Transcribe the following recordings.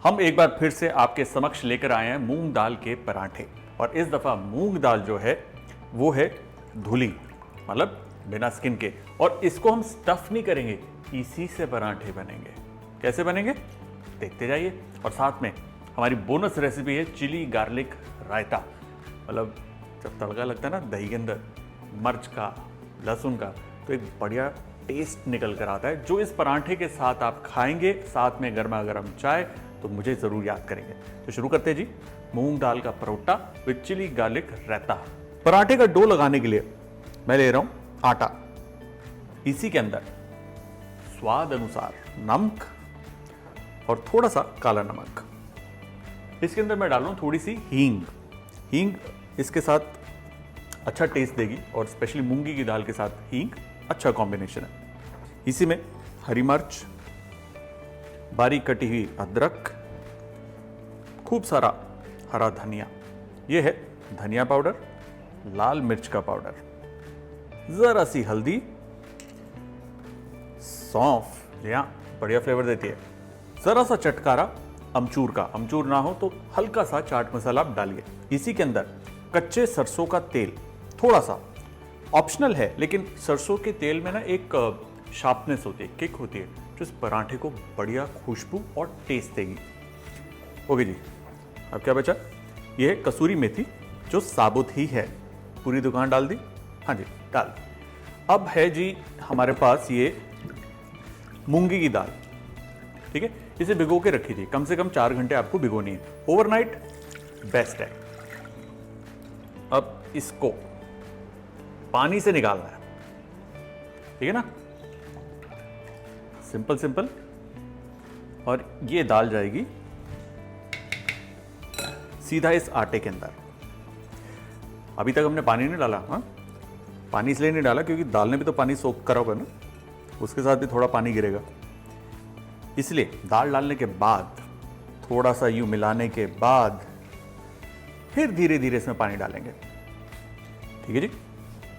हम एक बार फिर से आपके समक्ष लेकर आए हैं मूंग दाल के पराठे। और इस दफ़ा मूंग दाल जो है वो है धुली, मतलब बिना स्किन के। और इसको हम स्टफ नहीं करेंगे, इसी से पराठे बनेंगे। कैसे बनेंगे देखते जाइए। और साथ में हमारी बोनस रेसिपी है चिली गार्लिक रायता। मतलब जब तड़का लगता है ना दही के अंदर मिर्च का, लहसुन का, तो एक बढ़िया टेस्ट निकल कर आता है, जो इस पराठे के साथ आप खाएंगे, साथ में गर्मा गर्म चाय, तो मुझे ज़रूर याद करेंगे। तो शुरू करते हैं जी। मूंग दाल का परोठा विद चिली गार्लिक रायता। पराठे का डो लगाने के लिए मैं ले रहा हूं आटा। इसी के अंदर स्वाद अनुसार नमक और थोड़ा सा काला नमक। इसके अंदर मैं डाल रहा हूं थोड़ी सी हींग। हींग इसके साथ अच्छा टेस्ट देगी, और स्पेशली मूंगी की दाल के साथ हींग अच्छा कॉम्बिनेशन है। इसी में हरी मिर्च, बारीक कटी हुई अदरक, खूब सारा हरा धनिया, यह है धनिया पाउडर, लाल मिर्च का पाउडर, जरा सी हल्दी, सौंफ, यहां बढ़िया फ्लेवर देती है, जरा सा चटकारा अमचूर का। अमचूर ना हो तो हल्का सा चाट मसाला आप डालिए। इसी के अंदर कच्चे सरसों का तेल, थोड़ा सा ऑप्शनल है, लेकिन सरसों के तेल में ना एक शार्पनेस होती है, किक होती है, जो इस पराठे को बढ़िया खुशबू और टेस्ट देगी। ओके जी, अब क्या बचा? ये है कसूरी मेथी, जो साबुत ही है। पूरी दुकान डाल दी? हाँ जी, डाल दी। अब है जी हमारे पास ये मूंगी की दाल, ठीक है। इसे भिगो के रखी थी, कम से कम 4 घंटे आपको भिगोनी है। ओवरनाइट बेस्ट है। अब इसको पानी से निकालना है, ठीक है ना, सिंपल सिंपल। और ये दाल जाएगी सीधा इस आटे के अंदर। अभी तक हमने पानी नहीं डाला। हाँ, पानी इसलिए नहीं डाला क्योंकि दाल ने भी तो पानी सोख करा होगा ना, उसके साथ भी थोड़ा पानी गिरेगा, इसलिए दाल डालने के बाद थोड़ा सा यूं मिलाने के बाद फिर धीरे धीरे इसमें पानी डालेंगे। ठीक है जी,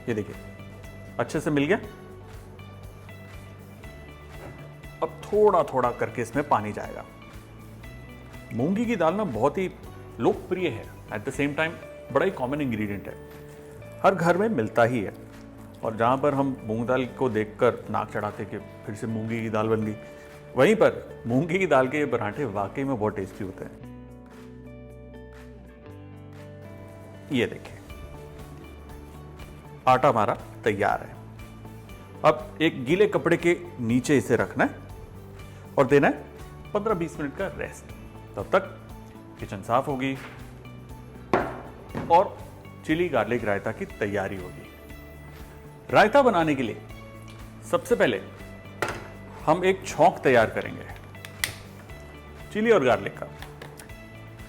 ये देखिए अच्छे से मिल गया। अब थोड़ा थोड़ा करके इसमें पानी जाएगा। मूंगी की दाल ना बहुत ही लोकप्रिय है, एट द सेम टाइम बड़ा ही कॉमन इंग्रेडिएंट है, हर घर में मिलता ही है। और जहां पर हम मूंग दाल को देखकर नाक चढ़ाते कि फिर से मूंगी की दाल बन गई, वहीं पर मूंगी की दाल के ये पराठे वाकई में बहुत टेस्टी होते हैं। ये देखिए आटा हमारा तैयार है। अब एक गीले कपड़े के नीचे इसे रखना है और देना है 15-20 मिनट का रेस्ट। तब तक किचन साफ होगी और चिली गार्लिक रायता की तैयारी होगी। रायता बनाने के लिए सबसे पहले हम एक छौंक तैयार करेंगे चिली और गार्लिक का,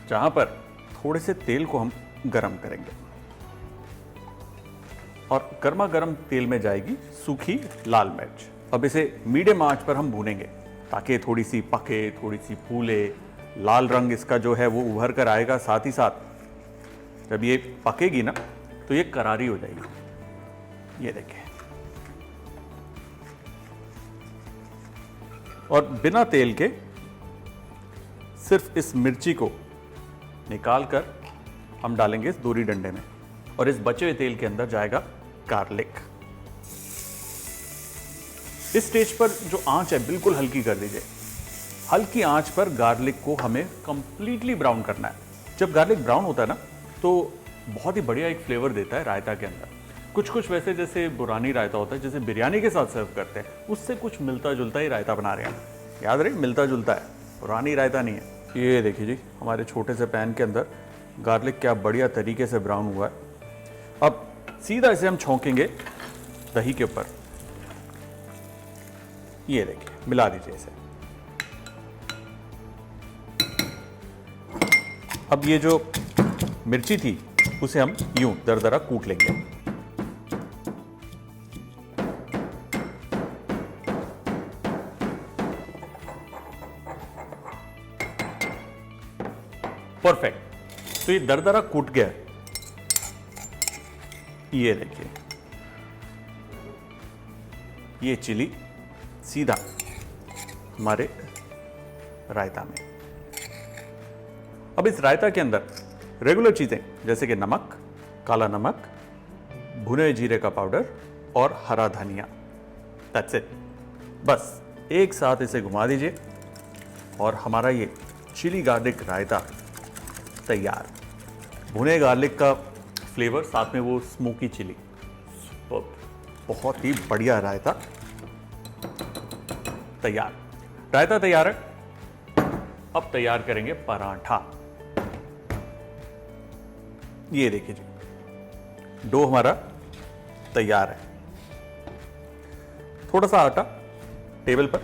जहां पर थोड़े से तेल को हम गरम करेंगे और गर्मा गर्म तेल में जाएगी सूखी लाल मिर्च। अब इसे मीडियम आंच पर हम भूनेंगे ताकि थोड़ी सी पके, थोड़ी सी फूले, लाल रंग इसका जो है वो उभर कर आएगा। साथ ही साथ जब ये पकेगी ना तो ये करारी हो जाएगी। ये देखिए, और बिना तेल के सिर्फ इस मिर्ची को निकाल कर हम डालेंगे इस दोरी डंडे में, और इस बचे हुए तेल के अंदर जाएगा गार्लिक। इस स्टेज पर जो आंच है बिल्कुल हल्की कर दीजिए। हल्की आंच पर गार्लिक को हमें कंप्लीटली ब्राउन करना है। जब गार्लिक ब्राउन होता है ना तो बहुत ही बढ़िया एक फ्लेवर देता है रायता के अंदर। कुछ वैसे जैसे बुरानी रायता होता है, जैसे बिरयानी के साथ सर्व करते हैं, उससे कुछ मिलता जुलता ही रायता बना रहे हैं। याद रहे, मिलता जुलता है, बुरानी रायता नहीं है। ये देखिए जी, हमारे छोटे से पैन के अंदर गार्लिक क्या बढ़िया तरीके से ब्राउन हुआ है। अब सीधा इसे हम छौंकेंगे दही के ऊपर। ये देखिए, मिला दीजिए इसे। अब ये जो मिर्ची थी उसे हम यूं दरदरा कूट लेंगे। परफेक्ट। तो ये दरदरा कूट गया। ये देखिए, ये चिली सीधा हमारे रायता में। अब इस रायता के अंदर रेगुलर चीजें जैसे कि नमक, काला नमक, भुने जीरे का पाउडर और हरा धनिया, दैट्स इट। बस एक साथ इसे घुमा दीजिए और हमारा ये चिली गार्लिक रायता तैयार। भुने गार्लिक का फ्लेवर, साथ में वो स्मोकी चिली, बहुत ही बढ़िया रायता तैयार। रायता तैयार है। अब तैयार करेंगे पराठा। ये देखिए जी, डो हमारा तैयार है। थोड़ा सा आटा टेबल पर,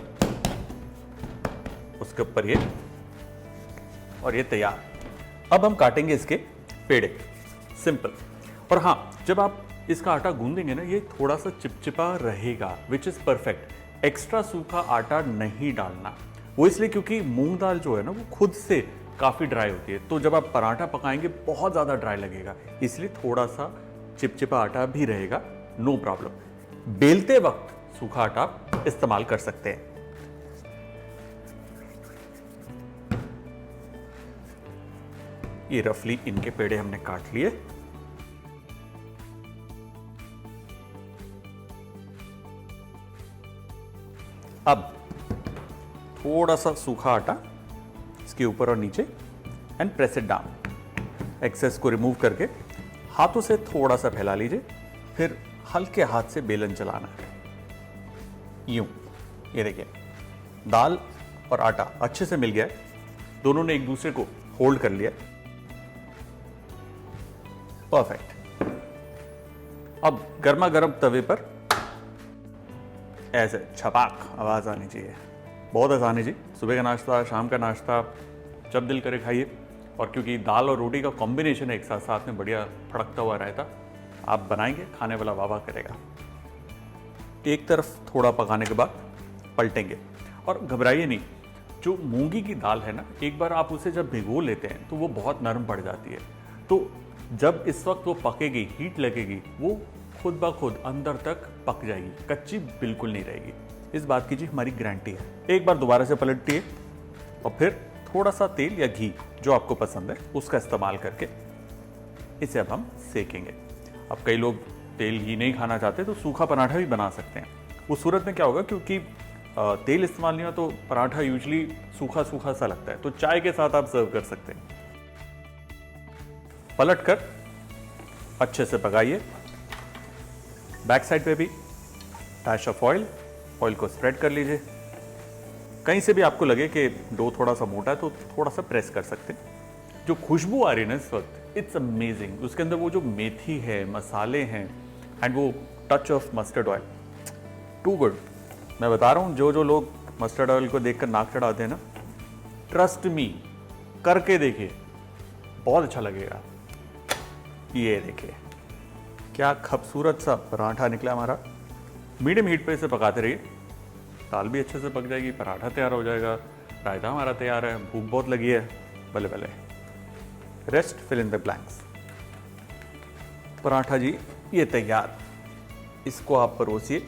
उसके ऊपर ये, और ये तैयार। अब हम काटेंगे इसके पेड़े, सिंपल। और हां, जब आप इसका आटा गूंदेंगे ना, ये थोड़ा सा चिपचिपा रहेगा, विच इज परफेक्ट। एक्स्ट्रा सूखा आटा नहीं डालना, वो इसलिए क्योंकि मूंग दाल जो है ना, वो खुद से काफी ड्राई होती है, तो जब आप पराठा पकाएंगे बहुत ज्यादा ड्राई लगेगा, इसलिए थोड़ा सा चिपचिपा आटा भी रहेगा, नो प्रॉब्लम। बेलते वक्त सूखा आटा आप इस्तेमाल कर सकते हैं। ये रफली इनके पेड़े हमने काट लिए। अब थोड़ा सा सूखा आटा इसके ऊपर और नीचे, and press it down. Excess को रिमूव करके हाथों से थोड़ा सा फैला लीजिए, फिर हल्के हाथ से बेलन चलाना है, यूं। ये देखिए, दाल और आटा अच्छे से मिल गया है, दोनों ने एक दूसरे को होल्ड कर लिया, परफेक्ट। अब गर्मा गर्म तवे पर ऐसे छपाक आवाज आनी चाहिए। बहुत आसान है जी, सुबह का नाश्ता, शाम का नाश्ता, जब दिल करे खाइए। और क्योंकि दाल और रोटी का कॉम्बिनेशन है एक साथ, साथ में बढ़िया फड़कता हुआ रायता, आप बनाएंगे, खाने वाला वाह वाह करेगा। एक तरफ थोड़ा पकाने के बाद पलटेंगे, और घबराइए नहीं, जो मूंगी की दाल है ना, एक बार आप उसे जब भिगो लेते हैं तो वो बहुत नरम पड़ जाती है, तो जब इस वक्त वो पकेगी, हीट लगेगी, वो खुद ब खुद अंदर तक पक जाएगी, कच्ची बिल्कुल नहीं रहेगी। इस बात की जी हमारी गारंटी है। एक बार दोबारा से पलटिए, और फिर थोड़ा सा तेल या घी जो आपको पसंद है उसका इस्तेमाल करके इसे अब हम सेकेंगे। अब कई लोग तेल घी नहीं खाना चाहते, तो सूखा पराठा भी बना सकते हैं। उस सूरत में क्या होगा, क्योंकि तेल इस्तेमाल नहीं हो तो पराठा यूजली सूखा सूखा सा लगता है, तो चाय के साथ आप सर्व कर सकते हैं। पलट कर अच्छे से पकाइए। बैक साइड पे भी डैश ऑफ ऑयल को स्प्रेड कर लीजिए। कहीं से भी आपको लगे कि डो थोड़ा सा मोटा है तो थोड़ा सा प्रेस कर सकते हैं। जो खुशबू आ रही है ना इस वक्त, इट्स अमेजिंग। उसके अंदर वो जो मेथी है, मसाले हैं, एंड वो touch of mustard oil, too good. मैं बता रहा हूँ, जो लोग मस्टर्ड ऑयल को देखकर नाक चढ़ाते हैं ना, ट्रस्ट मी, करके देखिए, बहुत अच्छा लगेगा। ये देखिए क्या खूबसूरत सा पराठा निकला हमारा। मीडियम हीट पे इसे पकाते रहिए, दाल भी अच्छे से पक जाएगी, पराठा तैयार हो जाएगा, रायता हमारा तैयार है। भूख बहुत लगी है, भले भले। Rest fill in the blanks. पराठा जी ये तैयार। इसको आप परोसिए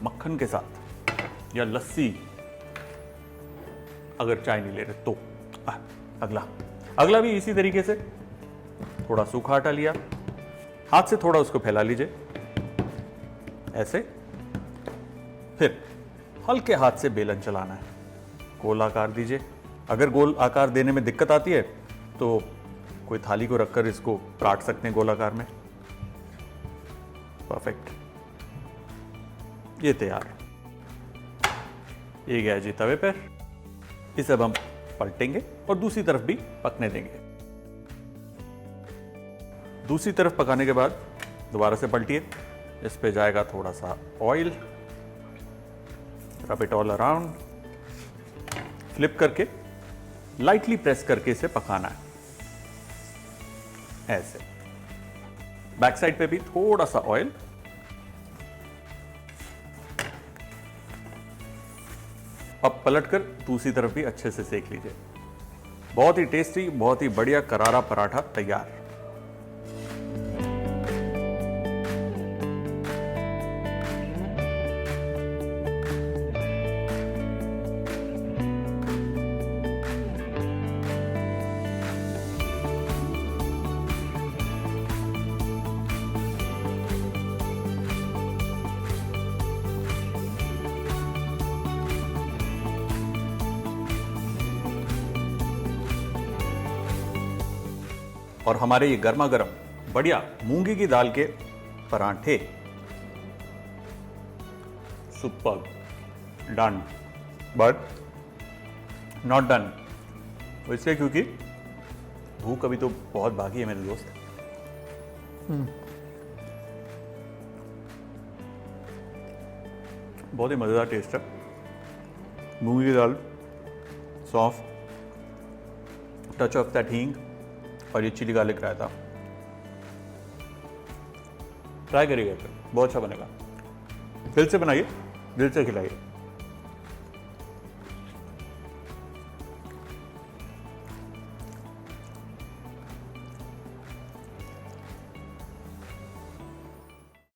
मक्खन के साथ या लस्सी, अगर चाय नहीं ले रहे तो। अगला भी इसी तरीके से, थोड़ा सूखा आटा लिया, हाथ से थोड़ा उसको फैला लीजिए ऐसे, फिर हल्के हाथ से बेलन चलाना है, गोल आकार दीजिए। अगर गोल आकार देने में दिक्कत आती है तो कोई थाली को रखकर इसको काट सकते हैं गोल आकार में। परफेक्ट, ये तैयार। ये गया जी तवे पर। इसे अब हम पलटेंगे और दूसरी तरफ भी पकने देंगे। दूसरी तरफ पकाने के बाद दोबारा से पलटिए। इस पे जाएगा थोड़ा सा oil, rub it all around, flip करके लाइटली प्रेस करके इसे पकाना है ऐसे। बैक साइड पे भी थोड़ा सा ऑयल, अब पलटकर दूसरी तरफ भी अच्छे से सेक लीजिए। बहुत ही टेस्टी, बहुत ही बढ़िया करारा पराठा तैयार। और हमारे ये गर्मा गर्म बढ़िया मूंगी की दाल के परांठे super done, but not done. इसलिए क्योंकि भूख अभी तो बहुत बाकी है मेरे दोस्त। बहुत ही मज़ेदार टेस्ट है, मूंगी की दाल, सौंफ, टच ऑफ दैट हींग और ये चिली गार्लिक रायता। ट्राई करिएगा, फिर बहुत अच्छा बनेगा। दिल से बनाइए, दिल से खिलाइए।